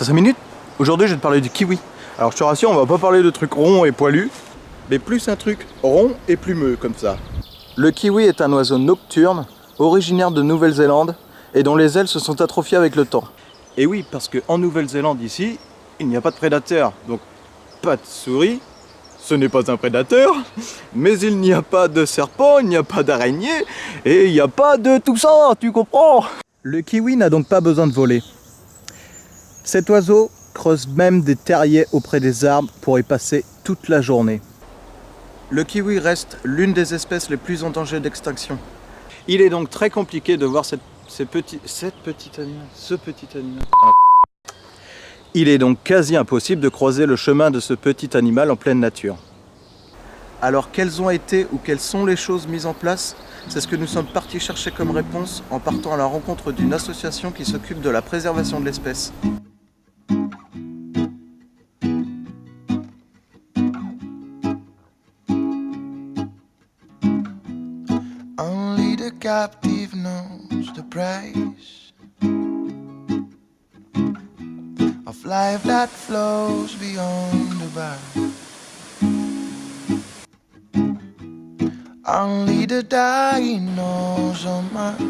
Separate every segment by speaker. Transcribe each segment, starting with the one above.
Speaker 1: T'as 5 minutes? Aujourd'hui, je vais te parler du kiwi. Alors, je te rassure, on va pas parler de trucs ronds et poilus, mais plus un truc rond et plumeux, comme ça. Le kiwi est un oiseau nocturne, originaire de Nouvelle-Zélande, et dont les ailes se sont atrophiées avec le temps. Et oui, parce qu'en Nouvelle-Zélande, ici, il n'y a pas de prédateurs. Donc, pas de souris, ce n'est pas un prédateur, mais il n'y a pas de serpent, il n'y a pas d'araignée, et il n'y a pas de tout ça, tu comprends? Le kiwi n'a donc pas besoin de voler. Cet oiseau creuse même des terriers auprès des arbres pour y passer toute la journée. Le kiwi reste l'une des espèces les plus en danger d'extinction. Il est donc très compliqué de voir ce petit animal. Il est donc quasi impossible de croiser le chemin de ce petit animal en pleine nature. Alors quelles ont été ou quelles sont les choses mises en place? C'est ce que nous sommes partis chercher comme réponse en partant à la rencontre d'une association qui s'occupe de la préservation de l'espèce.
Speaker 2: Only the captive knows the price of life that flows beyond the bar. Only the dying knows how much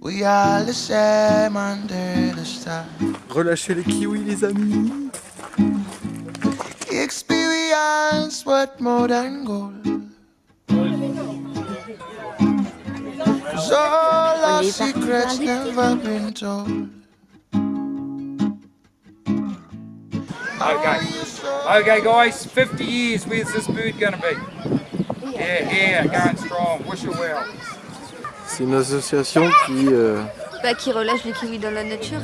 Speaker 2: we are the same under the stars.
Speaker 1: Relâchez les kiwis les amis.
Speaker 2: Experience what more than gold. So our secrets never been told.
Speaker 3: Okay guys, 50 years, where's this bird gonna be? Yeah, going strong, wish her well.
Speaker 1: C'est une association
Speaker 4: Qui relâche les kiwis dans la nature.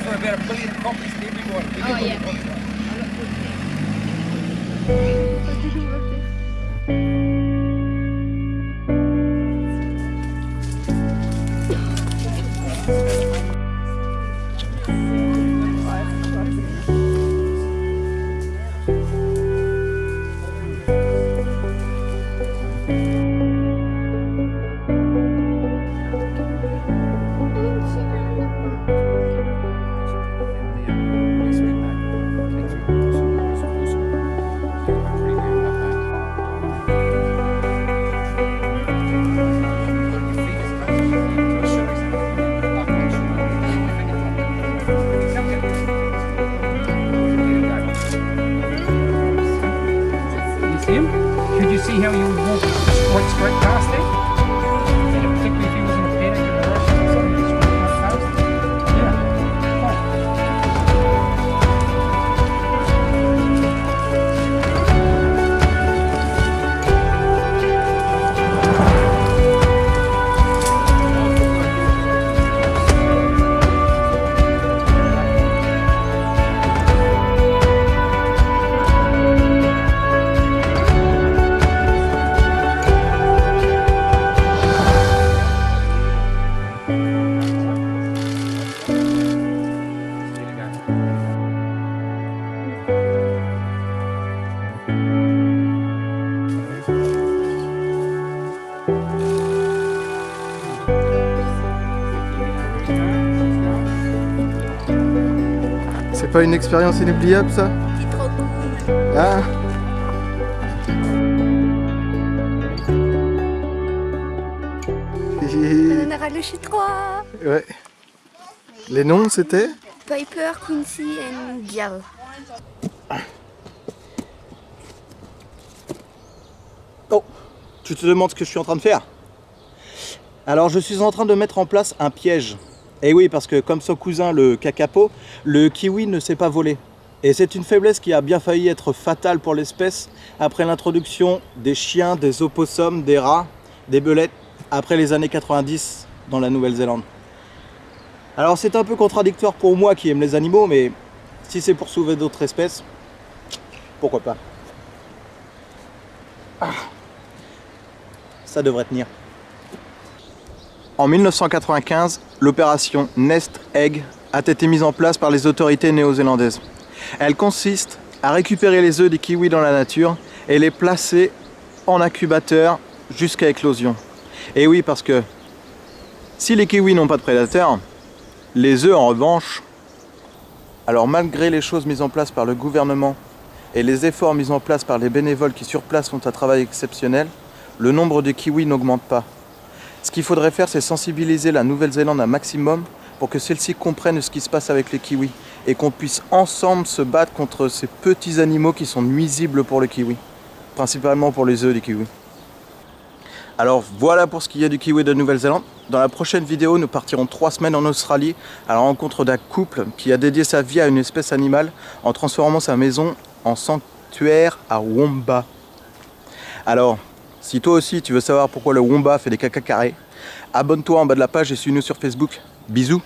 Speaker 3: For about 1 billion copies to everybody.
Speaker 4: Oh yeah.
Speaker 3: Could you see how you would walk straight past it? And particularly if he was in a paddock in the rush or something, just walk right past it? Yeah.
Speaker 1: C'est pas une expérience inoubliable ça?
Speaker 4: C'est trop cool.
Speaker 1: Ah.
Speaker 4: On en a rallouché 3.
Speaker 1: Ouais. Les noms c'était?
Speaker 4: Piper, Quincy et Dial.
Speaker 1: Oh, tu te demandes ce que je suis en train de faire? Alors je suis en train de mettre en place un piège. Et oui, parce que comme son cousin le kakapo, le kiwi ne sait pas voler. Et c'est une faiblesse qui a bien failli être fatale pour l'espèce après l'introduction des chiens, des opossums, des rats, des belettes, après les années 90 dans la Nouvelle-Zélande. Alors c'est un peu contradictoire pour moi qui aime les animaux, mais Si c'est pour sauver d'autres espèces, pourquoi pas. Ça devrait tenir. En 1995, l'opération Nest Egg a été mise en place par les autorités néo-zélandaises. Elle consiste à récupérer les œufs des kiwis dans la nature et les placer en incubateur jusqu'à éclosion. Et oui, parce que si les kiwis n'ont pas de prédateurs, les œufs en revanche. Alors malgré les choses mises en place par le gouvernement et les efforts mis en place par les bénévoles qui sur place font un travail exceptionnel, le nombre de kiwis n'augmente pas. Ce qu'il faudrait faire, c'est sensibiliser la Nouvelle-Zélande un maximum pour que celle-ci comprenne ce qui se passe avec les kiwis et qu'on puisse ensemble se battre contre ces petits animaux qui sont nuisibles pour le kiwi, principalement pour les œufs des kiwis. Alors voilà pour ce qui est du kiwi de Nouvelle-Zélande. Dans la prochaine vidéo, nous partirons 3 semaines en Australie à la rencontre d'un couple qui a dédié sa vie à une espèce animale en transformant sa maison en sanctuaire à wombat. Alors, si toi aussi tu veux savoir pourquoi le wombat fait des caca carrés, abonne-toi en bas de la page et suis-nous sur Facebook. Bisous!